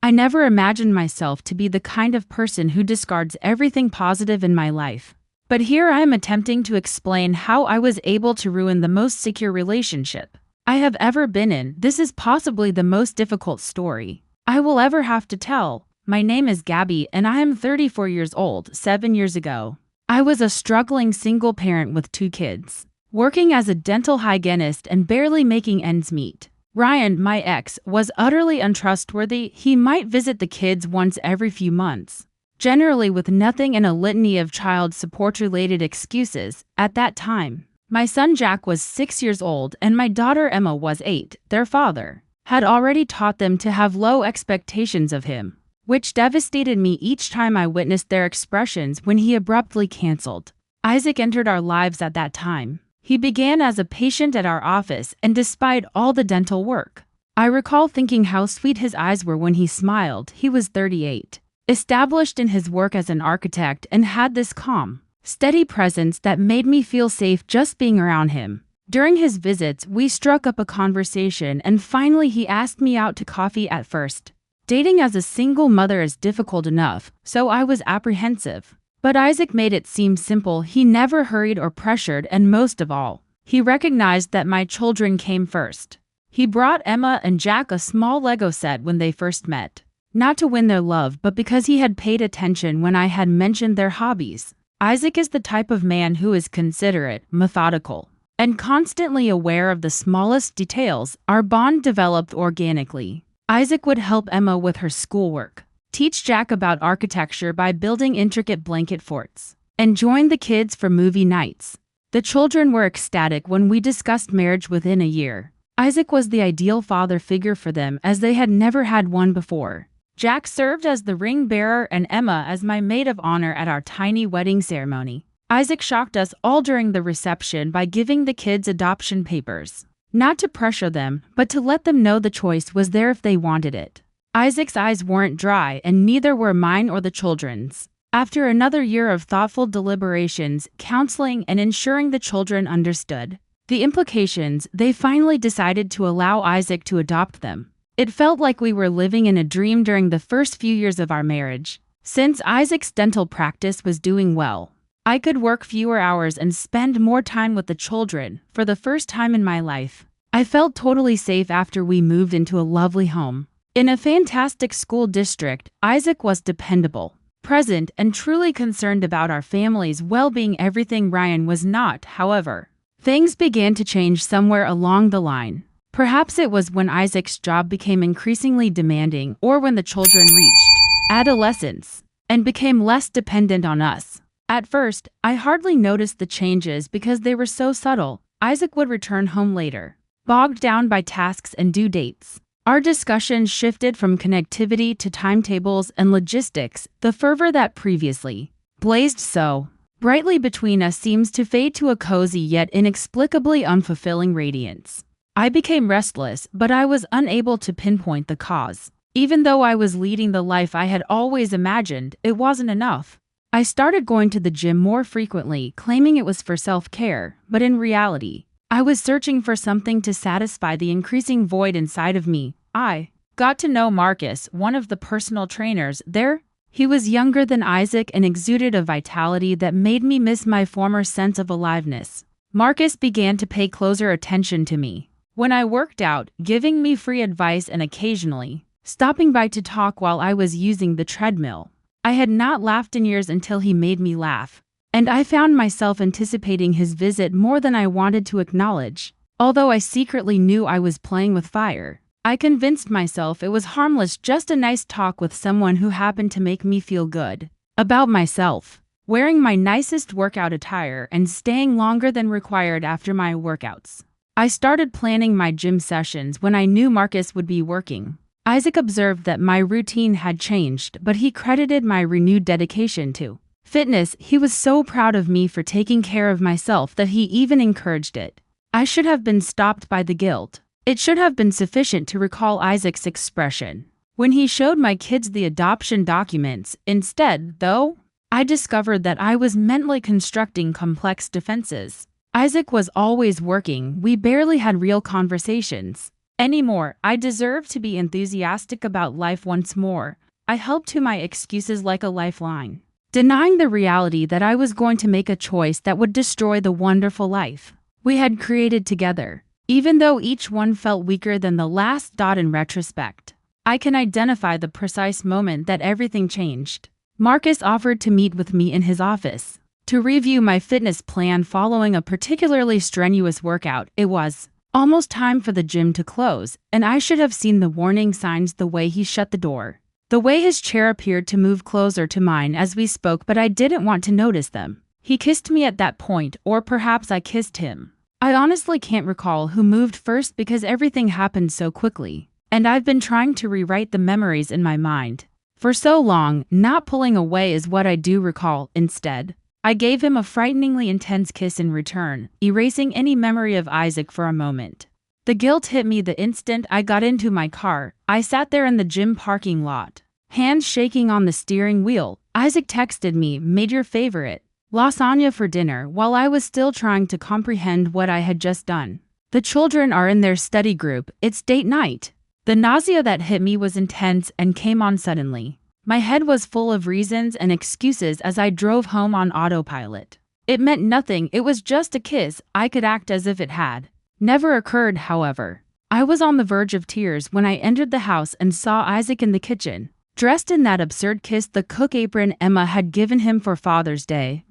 I never imagined myself to be the kind of person who discards everything positive in my life. But here I am attempting to explain how I was able to ruin the most secure relationship I have ever been in. This is possibly the most difficult story I will ever have to tell. My name is Gabby and I am 34 years old. 7 years ago, I was a struggling single parent with 2 kids, working as a dental hygienist and barely making ends meet. Ryan, my ex, was utterly untrustworthy. He might visit the kids once every few months, generally with nothing and a litany of child support-related excuses. At that time, my son Jack was 6 years old and my daughter Emma was 8. Their father had already taught them to have low expectations of him, which devastated me each time I witnessed their expressions when he abruptly canceled. Isaac entered our lives at that time. He began as a patient at our office, and despite all the dental work, I recall thinking how sweet his eyes were when he smiled. He was 38, established in his work as an architect, and had this calm, steady presence that made me feel safe just being around him. During his visits, we struck up a conversation, and finally he asked me out to coffee. At first, dating as a single mother is difficult enough, so I was apprehensive. But Isaac made it seem simple. He never hurried or pressured, and most of all, he recognized that my children came first. He brought Emma and Jack a small Lego set when they first met, not to win their love, but because he had paid attention when I had mentioned their hobbies. Isaac is the type of man who is considerate, methodical, and constantly aware of the smallest details. Our bond developed organically. Isaac would help Emma with her schoolwork, teach Jack about architecture by building intricate blanket forts, and join the kids for movie nights. The children were ecstatic when we discussed marriage. Within a year, Isaac was the ideal father figure for them, as they had never had one before. Jack served as the ring bearer and Emma as my maid of honor at our tiny wedding ceremony. Isaac shocked us all during the reception by giving the kids adoption papers, not to pressure them, but to let them know the choice was there if they wanted it. Isaac's eyes weren't dry, and neither were mine or the children's. After another year of thoughtful deliberations, counseling, and ensuring the children understood the implications, they finally decided to allow Isaac to adopt them. It felt like we were living in a dream during the first few years of our marriage. Since Isaac's dental practice was doing well, I could work fewer hours and spend more time with the children. For the first time in my life, I felt totally safe after we moved into a lovely home in a fantastic school district. Isaac was dependable, present, and truly concerned about our family's well-being. Everything Ryan was not, however. Things began to change somewhere along the line. Perhaps it was when Isaac's job became increasingly demanding, or when the children reached adolescence and became less dependent on us. At first, I hardly noticed the changes because they were so subtle. Isaac would return home later, bogged down by tasks and due dates. Our discussions shifted from connectivity to timetables and logistics. The fervor that previously blazed so brightly between us seems to fade to a cozy yet inexplicably unfulfilling radiance. I became restless, but I was unable to pinpoint the cause. Even though I was leading the life I had always imagined, it wasn't enough. I started going to the gym more frequently, claiming it was for self-care, but in reality, I was searching for something to satisfy the increasing void inside of me. I got to know Marcus, one of the personal trainers there. He was younger than Isaac and exuded a vitality that made me miss my former sense of aliveness. Marcus began to pay closer attention to me when I worked out, giving me free advice and occasionally stopping by to talk while I was using the treadmill. I had not laughed in years until he made me laugh, and I found myself anticipating his visit more than I wanted to acknowledge. Although I secretly knew I was playing with fire, I convinced myself it was harmless, just a nice talk with someone who happened to make me feel good about myself. Wearing my nicest workout attire and staying longer than required after my workouts, I started planning my gym sessions when I knew Marcus would be working. Isaac observed that my routine had changed, but he credited my renewed dedication to fitness. He was so proud of me for taking care of myself that he even encouraged it. I should have been stopped by the guilt. It should have been sufficient to recall Isaac's expression when he showed my kids the adoption documents. Instead, though, I discovered that I was mentally constructing complex defenses. Isaac was always working. We barely had real conversations. anymore. I deserve to be enthusiastic about life once more. I held to my excuses like a lifeline, denying the reality that I was going to make a choice that would destroy the wonderful life we had created together. Even though each one felt weaker than the last. In retrospect, I can identify the precise moment that everything changed. Marcus offered to meet with me in his office to review my fitness plan following a particularly strenuous workout. It was almost time for the gym to close, and I should have seen the warning signs the way he shut the door, the way his chair appeared to move closer to mine as we spoke, but I didn't want to notice them. He kissed me at that point, or perhaps I kissed him. I honestly can't recall who moved first because everything happened so quickly, and I've been trying to rewrite the memories in my mind for so long. Not pulling away is what I do recall. Instead, I gave him a frighteningly intense kiss in return, erasing any memory of Isaac for a moment. The guilt hit me the instant I got into my car. I sat there in the gym parking lot, hands shaking on the steering wheel. Isaac texted me, "Made your favorite lasagna for dinner," while I was still trying to comprehend what I had just done. The children are in their study group. It's date night. The nausea that hit me was intense and came on suddenly. My head was full of reasons and excuses as I drove home on autopilot. It meant nothing. It was just a kiss. I could act as if it had never occurred, however. I was on the verge of tears when I entered the house and saw Isaac in the kitchen, dressed in that absurd kiss the cook apron Emma had given him for Father's Day.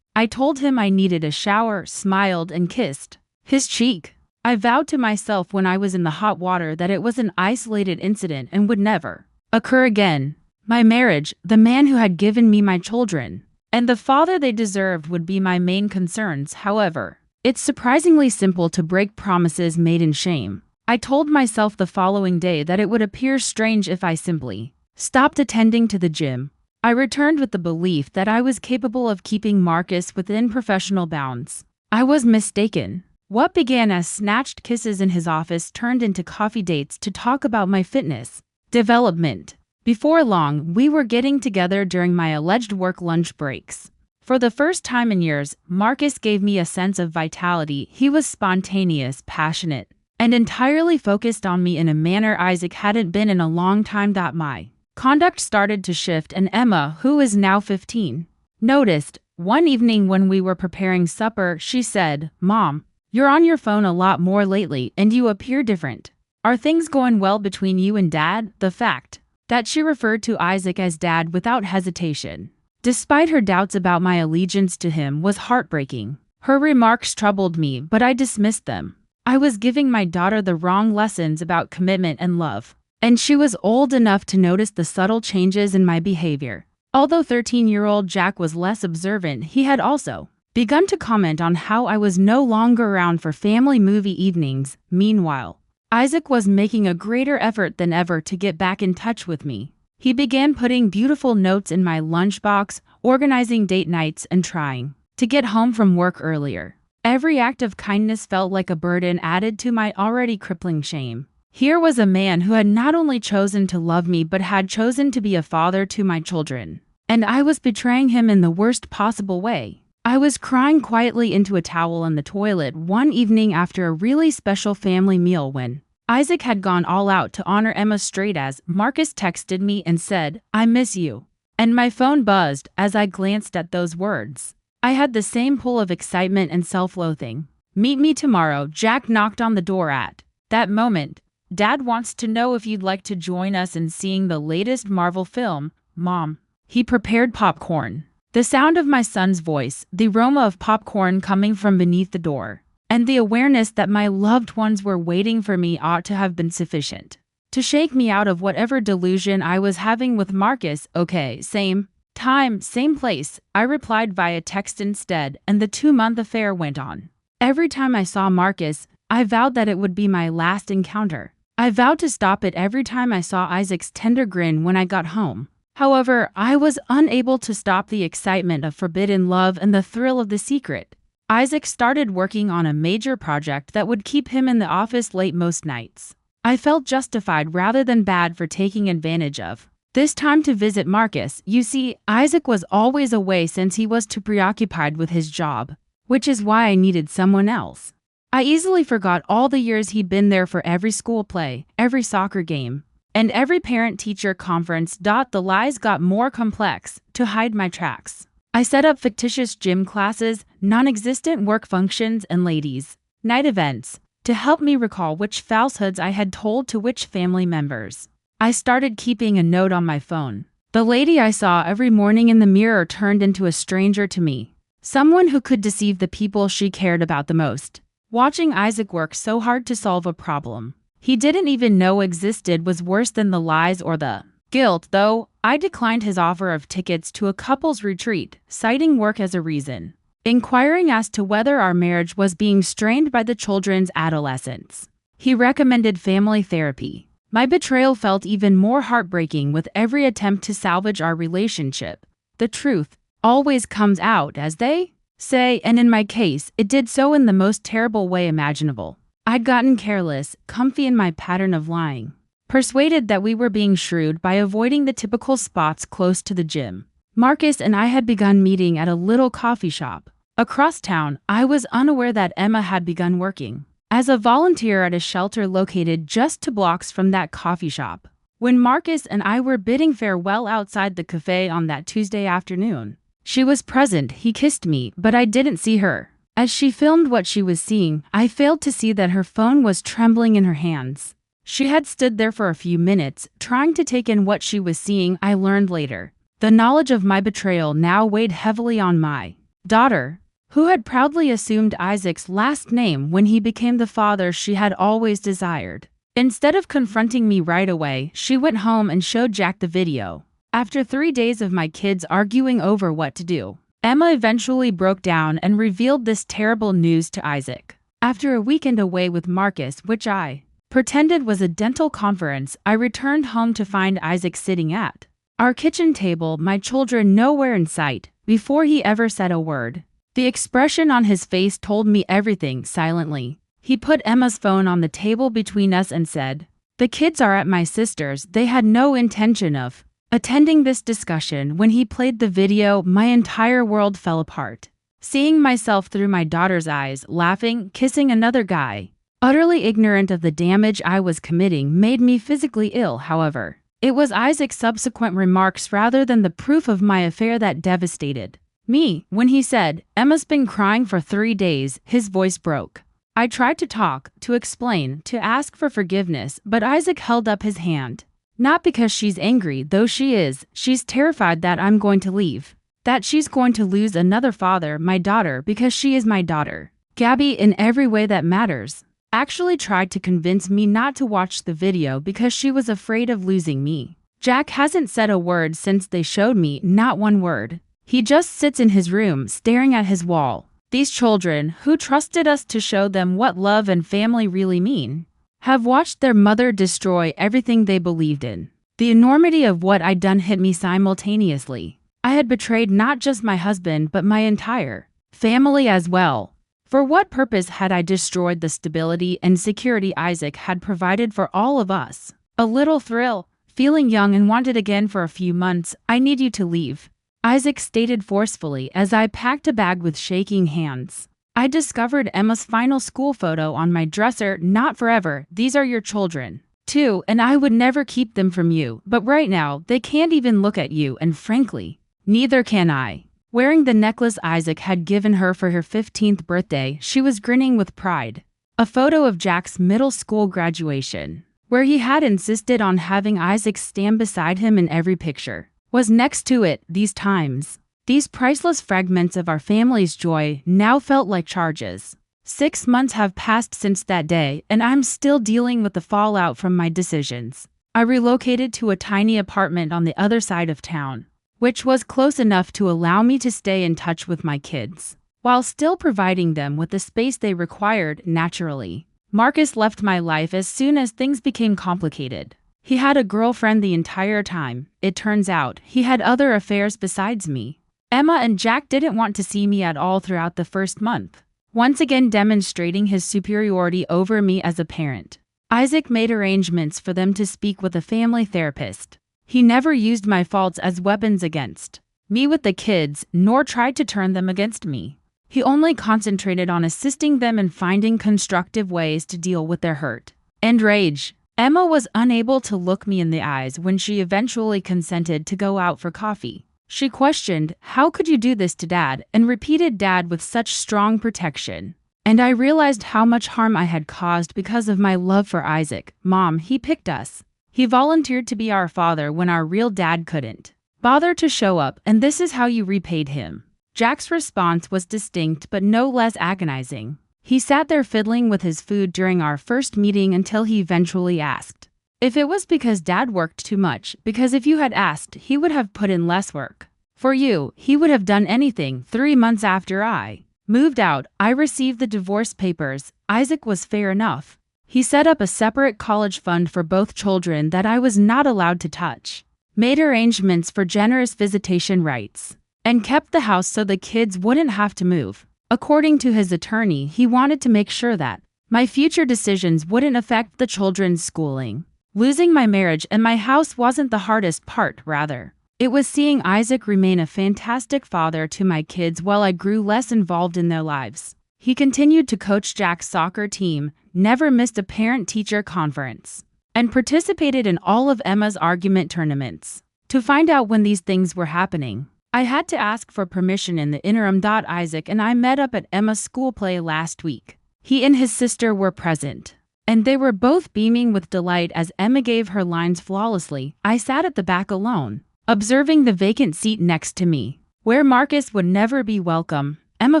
I told him I needed a shower, smiled, and kissed his cheek. I vowed to myself when I was in the hot water that it was an isolated incident and would never occur again. My marriage, the man who had given me my children, and the father they deserved would be my main concerns. However, it's surprisingly simple to break promises made in shame. I told myself the following day that it would appear strange if I simply stopped attending to the gym. I returned with the belief that I was capable of keeping Marcus within professional bounds. I was mistaken. What began as snatched kisses in his office turned into coffee dates to talk about my fitness development. Before long, we were getting together during my alleged work lunch breaks. For the first time in years, Marcus gave me a sense of vitality. He was spontaneous, passionate, and entirely focused on me in a manner Isaac hadn't been in a long time. My conduct started to shift, and Emma, who is now 15, noticed. One evening when we were preparing supper, she said, "Mom, you're on your phone a lot more lately, and you appear different. Are things going well between you and Dad?" The fact that she referred to Isaac as Dad without hesitation, despite her doubts about my allegiance to him, was heartbreaking. Her remarks troubled me, but I dismissed them. I was giving my daughter the wrong lessons about commitment and love, and she was old enough to notice the subtle changes in my behavior. Although 13-year-old Jack was less observant, he had also begun to comment on how I was no longer around for family movie evenings. Meanwhile, Isaac was making a greater effort than ever to get back in touch with me. He began putting beautiful notes in my lunchbox, organizing date nights, and trying to get home from work earlier. Every act of kindness felt like a burden added to my already crippling shame. Here was a man who had not only chosen to love me but had chosen to be a father to my children, and I was betraying him in the worst possible way. I was crying quietly into a towel in the toilet one evening after a really special family meal when Isaac had gone all out to honor Emma. Straight as Marcus texted me and said, "I miss you," and my phone buzzed as I glanced at those words. I had the same pull of excitement and self-loathing. "Meet me tomorrow," Jack knocked on the door at that moment. "Dad wants to know if you'd like to join us in seeing the latest Marvel film, Mom." He prepared popcorn. The sound of my son's voice, the aroma of popcorn coming from beneath the door, and the awareness that my loved ones were waiting for me ought to have been sufficient to shake me out of whatever delusion I was having with Marcus. "Okay, same time, same place," I replied via text instead, and the 2-month affair went on. Every time I saw Marcus, I vowed that it would be my last encounter. I vowed to stop it every time I saw Isaac's tender grin when I got home. However, I was unable to stop the excitement of forbidden love and the thrill of the secret. Isaac started working on a major project that would keep him in the office late most nights. I felt justified rather than bad for taking advantage of this time to visit Marcus. You see, Isaac was always away since he was too preoccupied with his job, which is why I needed someone else I easily forgot all the years he'd been there for every school play, every soccer game, and every parent-teacher conference. The lies got more complex to hide my tracks. I set up fictitious gym classes, non-existent work functions, and ladies' night events to help me recall which falsehoods I had told to which family members. I started keeping a note on my phone. The lady I saw every morning in the mirror turned into a stranger to me, someone who could deceive the people she cared about the most. Watching Isaac work so hard to solve a problem he didn't even know existed was worse than the lies or the guilt, though. I declined his offer of tickets to a couple's retreat, citing work as a reason, inquiring as to whether our marriage was being strained by the children's adolescence. He recommended family therapy. My betrayal felt even more heartbreaking with every attempt to salvage our relationship. The truth always comes out, as they say, and in my case, it did so in the most terrible way imaginable. I'd gotten careless, comfy in my pattern of lying, persuaded that we were being shrewd by avoiding the typical spots close to the gym. Marcus and I had begun meeting at a little coffee shop across town. I was unaware that Emma had begun working as a volunteer at a shelter located just 2 blocks from that coffee shop. When Marcus and I were bidding farewell outside the cafe on that Tuesday afternoon, she was present. He kissed me, but I didn't see her. As she filmed what she was seeing, I failed to see that her phone was trembling in her hands. She had stood there for a few minutes, trying to take in what she was seeing. I learned later. The knowledge of my betrayal now weighed heavily on my daughter, who had proudly assumed Isaac's last name when he became the father she had always desired. Instead of confronting me right away, she went home and showed Jack the video. After 3 days of my kids arguing over what to do, Emma eventually broke down and revealed this terrible news to Isaac. After a weekend away with Marcus, which I pretended was a dental conference, I returned home to find Isaac sitting at our kitchen table, my children nowhere in sight. Before he ever said a word, the expression on his face told me everything. Silently, he put Emma's phone on the table between us and said, "The kids are at my sister's." They had no intention of attending this discussion. When he played the video, my entire world fell apart. Seeing myself through my daughter's eyes, laughing, kissing another guy, utterly ignorant of the damage I was committing, made me physically ill. However, it was Isaac's subsequent remarks rather than the proof of my affair that devastated me. When he said, "Emma's been crying for 3 days, his voice broke. I tried to talk, to explain, to ask for forgiveness, but Isaac held up his hand. "Not because she's angry, though she is. She's terrified that I'm going to leave, that she's going to lose another father, my daughter, because she is my daughter. Gabby, in every way that matters, actually tried to convince me not to watch the video because she was afraid of losing me. Jack hasn't said a word since they showed me, not one word. He just sits in his room, staring at his wall. These children, who trusted us to show them what love and family really mean, have watched their mother destroy everything they believed in." The enormity of what I'd done hit me simultaneously. I had betrayed not just my husband but my entire family as well. For what purpose had I destroyed the stability and security Isaac had provided for all of us? A little thrill, feeling young and wanted again for a few months. "I need you to leave," Isaac stated forcefully as I packed a bag with shaking hands. I discovered Emma's final school photo on my dresser. "Not forever. These are your children, too, and I would never keep them from you. But right now, they can't even look at you, and frankly, neither can I." Wearing the necklace Isaac had given her for her 15th birthday, she was grinning with pride. A photo of Jack's middle school graduation, where he had insisted on having Isaac stand beside him in every picture, was next to it. These times, these priceless fragments of our family's joy, now felt like charges. 6 months have passed since that day, and I'm still dealing with the fallout from my decisions. I relocated to a tiny apartment on the other side of town, which was close enough to allow me to stay in touch with my kids, while still providing them with the space they required. Naturally, Marcus left my life as soon as things became complicated. He had a girlfriend the entire time. It turns out he had other affairs besides me. Emma and Jack didn't want to see me at all throughout the first month, once again demonstrating his superiority over me as a parent. Isaac made arrangements for them to speak with a family therapist. He never used my faults as weapons against me with the kids, nor tried to turn them against me. He only concentrated on assisting them and finding constructive ways to deal with their hurt and rage. Emma was unable to look me in the eyes when she eventually consented to go out for coffee. She questioned, "How could you do this to Dad?" and repeated Dad with such strong protection. And I realized how much harm I had caused because of my love for Isaac. "Mom, he picked us. He volunteered to be our father when our real dad couldn't bother to show up, and this is how you repaid him." Jack's response was distinct but no less agonizing. He sat there fiddling with his food during our first meeting until he eventually asked if it was because Dad worked too much, because if you had asked, he would have put in less work. For you, he would have done anything. 3 months after I moved out, I received the divorce papers. Isaac was fair enough. He set up a separate college fund for both children that I was not allowed to touch, made arrangements for generous visitation rights, and kept the house so the kids wouldn't have to move. According to his attorney, he wanted to make sure that my future decisions wouldn't affect the children's schooling. Losing my marriage and my house wasn't the hardest part, rather. It was seeing Isaac remain a fantastic father to my kids while I grew less involved in their lives. He continued to coach Jack's soccer team, never missed a parent-teacher conference, and participated in all of Emma's argument tournaments. To find out when these things were happening, I had to ask for permission in the interim. Isaac and I met up at Emma's school play last week. He and his sister were present, and they were both beaming with delight as Emma gave her lines flawlessly. I sat at the back alone, observing the vacant seat next to me, where Marcus would never be welcome. Emma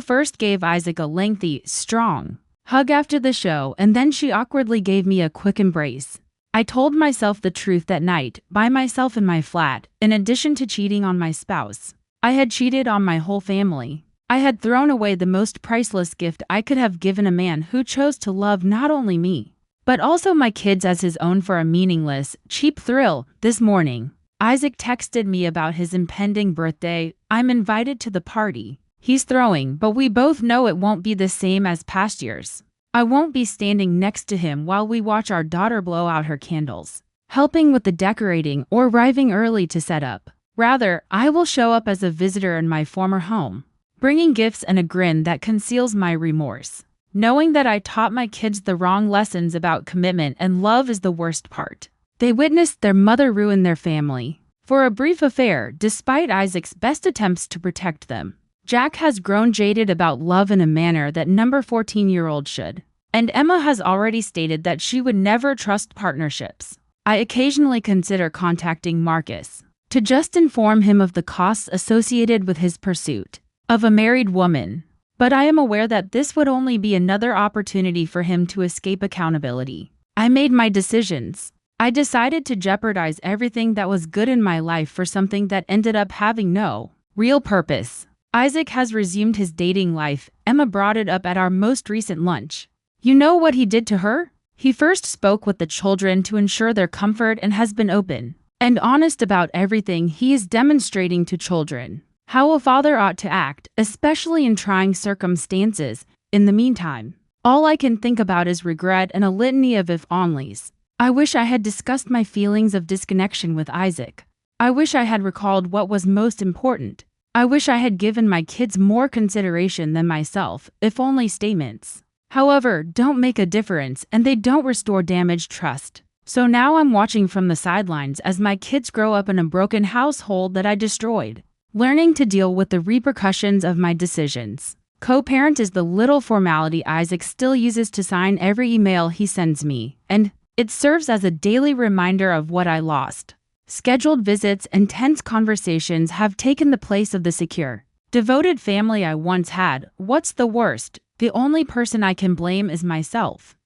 first gave Isaac a lengthy, strong hug after the show, and then she awkwardly gave me a quick embrace. I told myself the truth that night, by myself in my flat. In addition to cheating on my spouse, I had cheated on my whole family. I had thrown away the most priceless gift I could have given a man who chose to love not only me, but also my kids as his own for a meaningless, cheap thrill. This morning, Isaac texted me about his impending birthday. "I'm invited to the party he's throwing, but we both know it won't be the same as past years. I won't be standing next to him while we watch our daughter blow out her candles, helping with the decorating, or arriving early to set up. Rather, I will show up as a visitor in my former home, bringing gifts and a grin that conceals my remorse, knowing that I taught my kids the wrong lessons about commitment and love is the worst part. They witnessed their mother ruin their family for a brief affair, despite Isaac's best attempts to protect them. Jack has grown jaded about love in a manner that number 14-year-old should, and Emma has already stated that she would never trust partnerships. I occasionally consider contacting Marcus to just inform him of the costs associated with his pursuit of a married woman, but I am aware that this would only be another opportunity for him to escape accountability. I made my decisions. I decided to jeopardize everything that was good in my life for something that ended up having no real purpose. Isaac has resumed his dating life. Emma brought it up at our most recent lunch. You know what he did to her? He first spoke with the children to ensure their comfort and has been open and honest about everything he is demonstrating to children. How a father ought to act, especially in trying circumstances. In the meantime, all I can think about is regret and a litany of if-onlys. I wish I had discussed my feelings of disconnection with Isaac. I wish I had recalled what was most important. I wish I had given my kids more consideration than myself. If-only statements, however, don't make a difference and they don't restore damaged trust. So now I'm watching from the sidelines as my kids grow up in a broken household that I destroyed, learning to deal with the repercussions of my decisions. Co-parent is the little formality Isaac still uses to sign every email he sends me, and it serves as a daily reminder of what I lost. Scheduled visits and tense conversations have taken the place of the secure, devoted family I once had. What's the worst? The only person I can blame is myself.